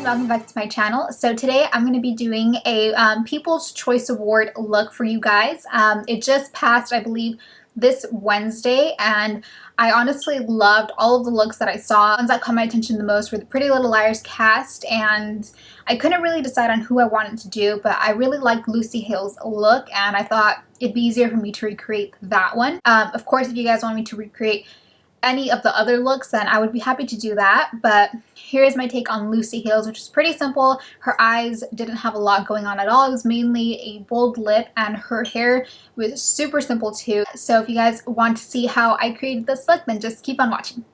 welcome back to my channel. So today I'm going to be doing a People's Choice Award look for you guys. It just passed, I believe, this Wednesday, and I honestly loved all of the looks that I saw. Ones that caught my attention the most were the Pretty Little Liars cast, and I couldn't really decide on who I wanted to do, but I really liked Lucy Hale's look, and I thought it'd be easier for me to recreate that one. Of course, if you guys want me to recreate any of the other looks, then I would be happy to do that, but here's my take on Lucy Hale's, which is pretty simple. Her eyes didn't have a lot going on at all. It was mainly a bold lip, and her hair was super simple too. So if you guys want to see how I created this look, then just keep on watching.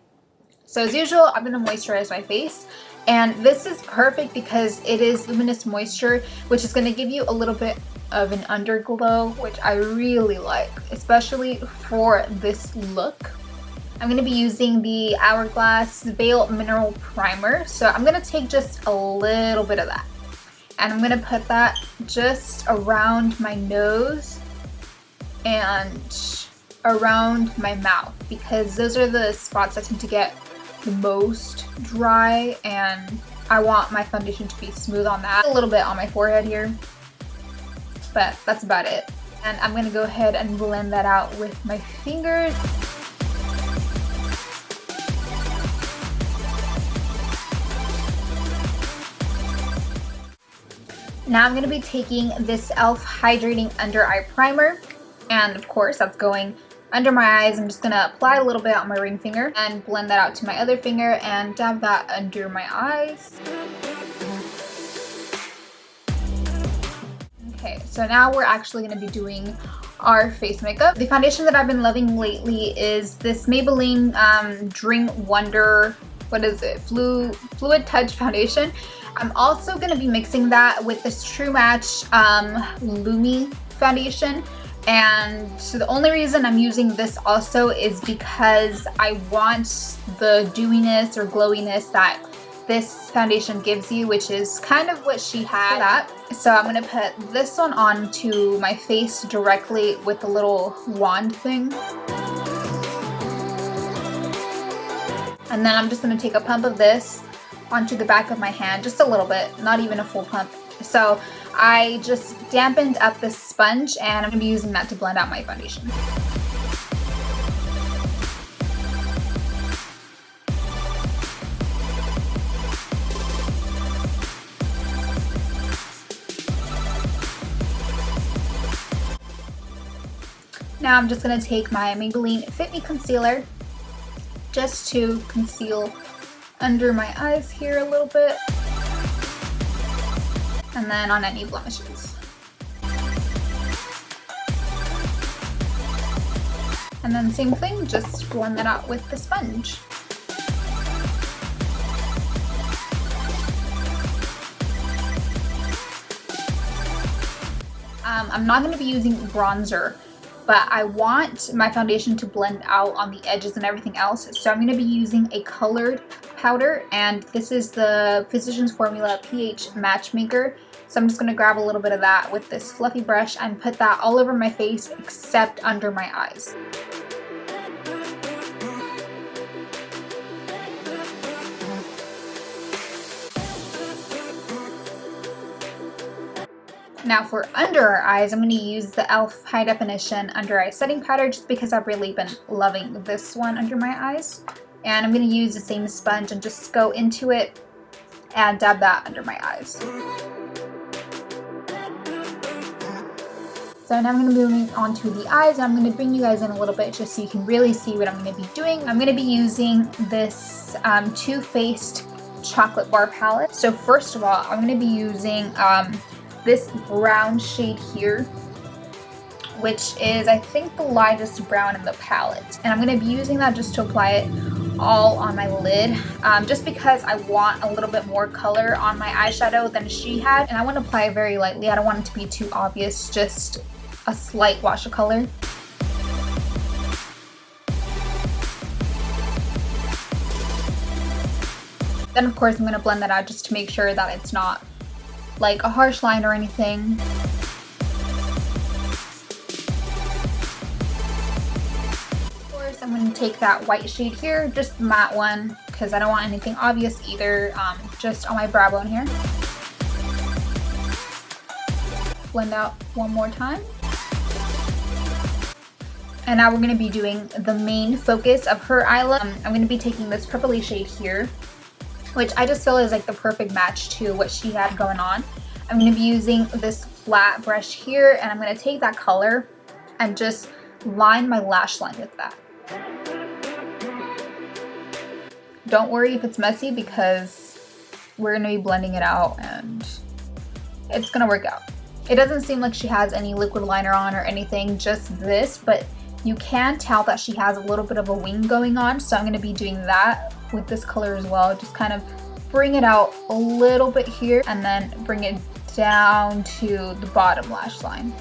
So as usual, I'm going to moisturize my face, and this is perfect because it is luminous moisture, which is going to give you a little bit of an underglow, which I really like, especially for this look. I'm going to be using the Hourglass Veil Mineral Primer. So I'm going to take just a little bit of that, and I'm going to put that just around my nose and around my mouth, because those are the spots that tend to get the most dry, and I want my foundation to be smooth on that. A little bit on my forehead here, but that's about it. And I'm going to go ahead and blend that out with my fingers. Now I'm going to be taking this e.l.f. Hydrating Under Eye Primer, and of course that's going under my eyes. I'm just going to apply a little bit on my ring finger and blend that out to my other finger and dab that under my eyes. Okay, so now we're actually going to be doing our face makeup. The foundation that I've been loving lately is this Maybelline Dream Wonder, what is it, Fluid Touch Foundation. I'm also going to be mixing that with this True Match Lumi foundation, and so the only reason I'm using this also is because I want the dewiness or glowiness that this foundation gives you, which is kind of what she had. So I'm going to put this one onto my face directly with the little wand thing. And then I'm just going to take a pump of this onto the back of my hand, just a little bit, not even a full pump. So I just dampened up this sponge, and I'm going to be using that to blend out my foundation. Now I'm just going to take my Maybelline Fit Me Concealer just to conceal under my eyes here a little bit, and then on any blemishes. And then same thing, just blend that out with the sponge. I'm not going to be using bronzer, but I want my foundation to blend out on the edges and everything else, so I'm going to be using a colored powder, and this is the Physicians Formula pH Matchmaker. So I'm just going to grab a little bit of that with this fluffy brush and put that all over my face except under my eyes. Now for under our eyes, I'm going to use the e.l.f. High Definition Under Eye Setting Powder, just because I've really been loving this one under my eyes. And I'm going to use the same sponge and just go into it and dab that under my eyes. So now I'm going to be moving on to the eyes, and I'm going to bring you guys in a little bit just so you can really see what I'm going to be doing. I'm going to be using this Too Faced Chocolate Bar Palette. So first of all, I'm going to be using this brown shade here, which is, I think, the lightest brown in the palette. And I'm going to be using that just to apply it all on my lid, just because I want a little bit more color on my eyeshadow than she had, and I want to apply it very lightly. I don't want it to be too obvious, just a slight wash of color. Then of course I'm going to blend that out just to make sure that it's not like a harsh line or anything. Of course I'm going to take that white shade here, just the matte one, because I don't want anything obvious either, just on my brow bone here. Blend out one more time. And now we're going to be doing the main focus of her eye look. I'm going to be taking this purpley shade here, which I just feel is like the perfect match to what she had going on. I'm going to be using this flat brush here, and I'm going to take that color and just line my lash line with that. Don't worry if it's messy, because we're going to be blending it out and it's going to work out. It doesn't seem like she has any liquid liner on or anything, just this, but you can tell that she has a little bit of a wing going on, so I'm going to be doing that with this color as well. Just kind of bring it out a little bit here and then bring it down to the bottom lash line.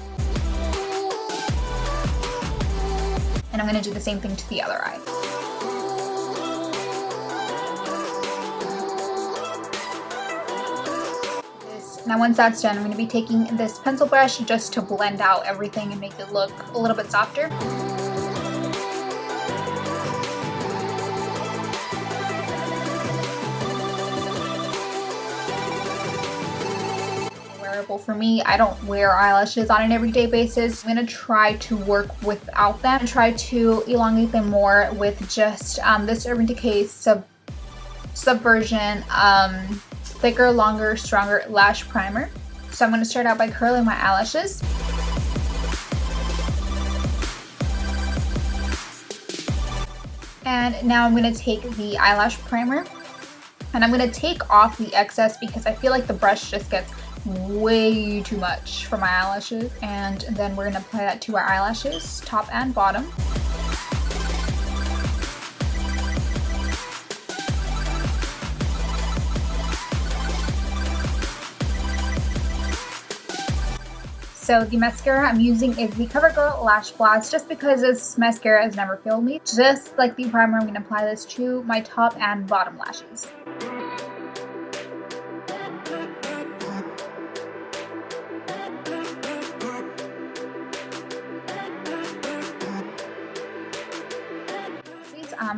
And I'm going to do the same thing to the other eye. Now once that's done, I'm going to be taking this pencil brush just to blend out everything and make it look a little bit softer. Wearable for me. I don't wear eyelashes on an everyday basis. I'm going to try to work without them and try to elongate them more with just this Urban Decay Subversion thicker, longer, stronger lash primer. So I'm going to start out by curling my eyelashes. And now I'm going to take the eyelash primer and I'm going to take off the excess because I feel like the brush just gets way too much for my eyelashes. And then we're going to apply that to our eyelashes, top and bottom. So the mascara I'm using is the CoverGirl Lash Blast, just because this mascara has never failed me. Just like the primer, I'm going to apply this to my top and bottom lashes.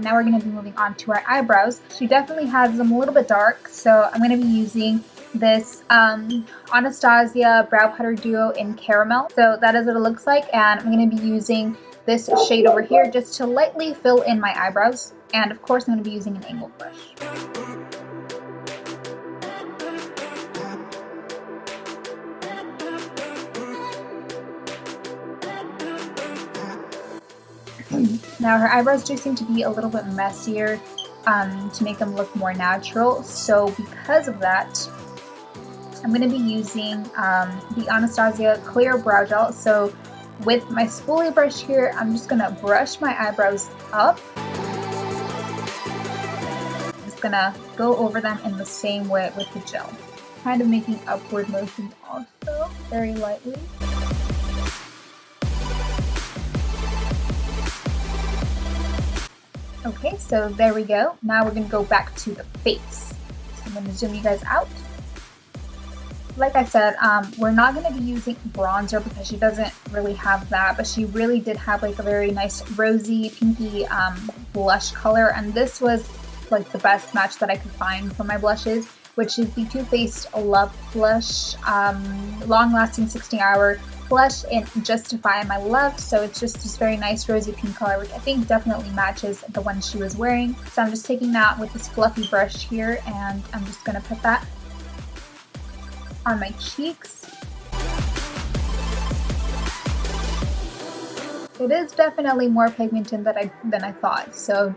Now we're going to be moving on to our eyebrows. She definitely has them a little bit dark, so I'm going to be using this Anastasia Brow Powder Duo in Caramel. So that is what it looks like, and I'm going to be using this shade over here just to lightly fill in my eyebrows. And of course I'm going to be using an angled brush. Now her eyebrows do seem to be a little bit messier to make them look more natural. So because of that, I'm going to be using the Anastasia Clear Brow Gel. So with my spoolie brush here, I'm just going to brush my eyebrows up. I'm just going to go over them in the same way with the gel. Kind of making upward motions also, very lightly. Okay, so there we go. Now we're going to go back to the face. So I'm going to zoom you guys out. Like I said, we're not going to be using bronzer because she doesn't really have that, but she really did have like a very nice rosy, pinky blush color, and this was like the best match that I could find for my blushes, which is the Too Faced Love Blush, long-lasting 16-hour blush in Justify My Love. So it's just this very nice rosy pink color, which I think definitely matches the one she was wearing. So I'm just taking that with this fluffy brush here, and I'm just going to put that on my cheeks. It is definitely more pigmented than I thought, so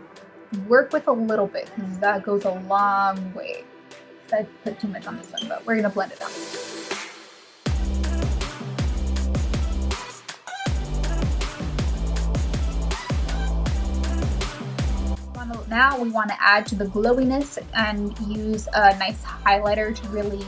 work with a little bit because that goes a long way. I put too much on this one, but we're going to blend it out. Now we want to add to the glowiness and use a nice highlighter to really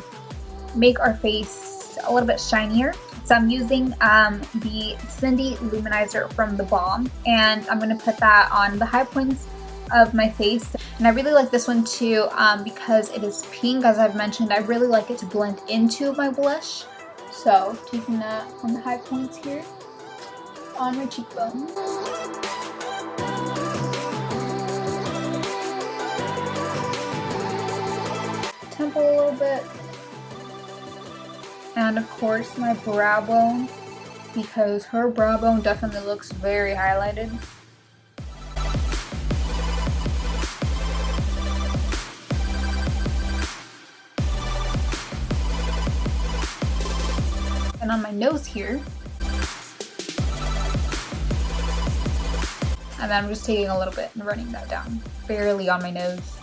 make our face a little bit shinier. So I'm using the Cindy Luminizer from The Balm, and I'm going to put that on the high points of my face. And I really like this one too because it is pink, as I've mentioned. I really like it to blend into my blush. So taking that on the high points here on my cheekbone. temple a little bit. And of course my brow bone, because her brow bone definitely looks very highlighted. And on my nose here. And then I'm just taking a little bit and running that down. Barely on my nose.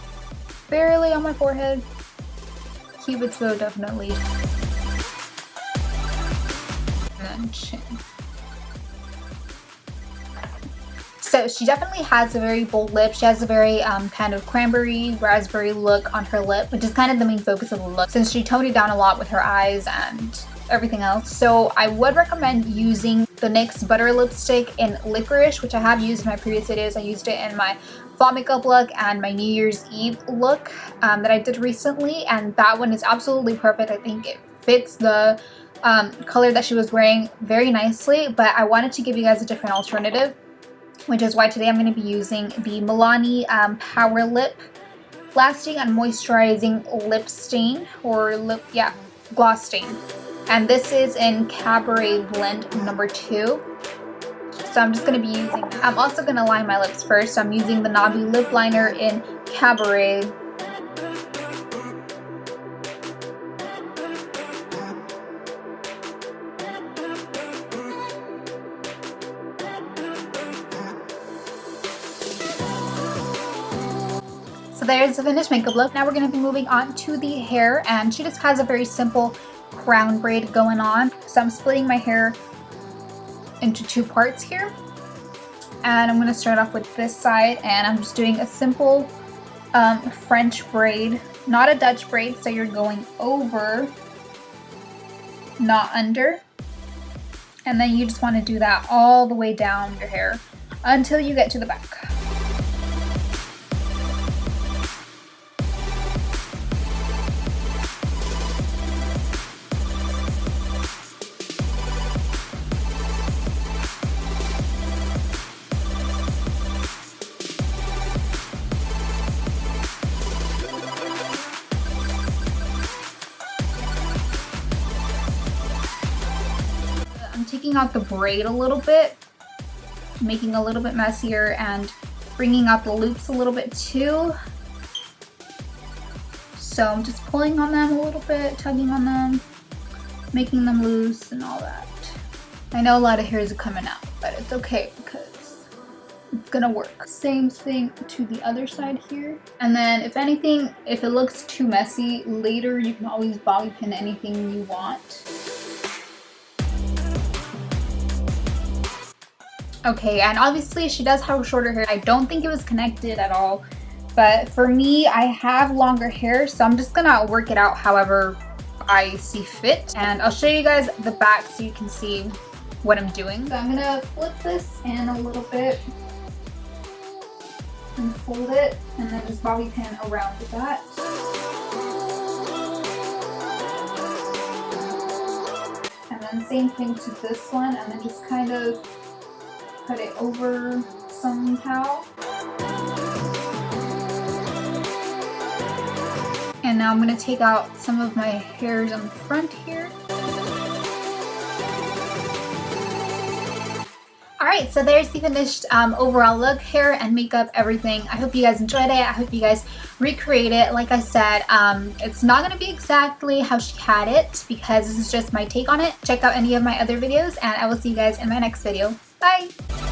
Barely on my forehead. Cupid's bow definitely. And then chin. So she definitely has a very bold lip. She has a very kind of cranberry, raspberry look on her lip, which is kind of the main focus of the look since she toned it down a lot with her eyes and everything else. So I would recommend using the NYX Butter Lipstick in Licorice, which I have used in my previous videos. I used it in my fall makeup look and my New Year's Eve look that I did recently, and that one is absolutely perfect. I think it fits the color that she was wearing very nicely, but I wanted to give you guys a different alternative, which is why today I'm going to be using the Milani Power Lip Lasting and Moisturizing Lip Stain, or gloss stain. And this is in Cabaret Blend number 2. So I'm just going to be using, I'm also going to line my lips first. I'm using the Nabi Lip Liner in Cabaret. So there's the finished makeup look. Now we're going to be moving on to the hair, and she just has a very simple crown braid going on. So I'm splitting my hair into 2 parts here, and I'm going to start off with this side, and I'm just doing a simple French braid, not a Dutch braid, so you're going over, not under, and then you just want to do that all the way down your hair until you get to the back. Taking out the braid a little bit, making a little bit messier, and bringing out the loops a little bit too. So I'm just pulling on them a little bit, tugging on them, making them loose and all that. I know a lot of hairs are coming out, but it's okay because it's gonna work. Same thing to the other side here. And then if anything, if it looks too messy, later you can always bobby pin anything you want. Okay, and obviously she does have shorter hair. I don't think it was connected at all, but for me, I have longer hair, so I'm just gonna work it out however I see fit. And I'll show you guys the back so you can see what I'm doing. So I'm gonna flip this in a little bit and fold it, and then just bobby pin around that. And then same thing to this one, and then just kind of put it over somehow. And now I'm going to take out some of my hairs on the front here. Alright, so there's the finished overall look, hair and makeup, everything. I hope you guys enjoyed it. I hope you guys recreate it. Like I said, it's not going to be exactly how she had it because this is just my take on it. Check out any of my other videos, and I will see you guys in my next video. Bye!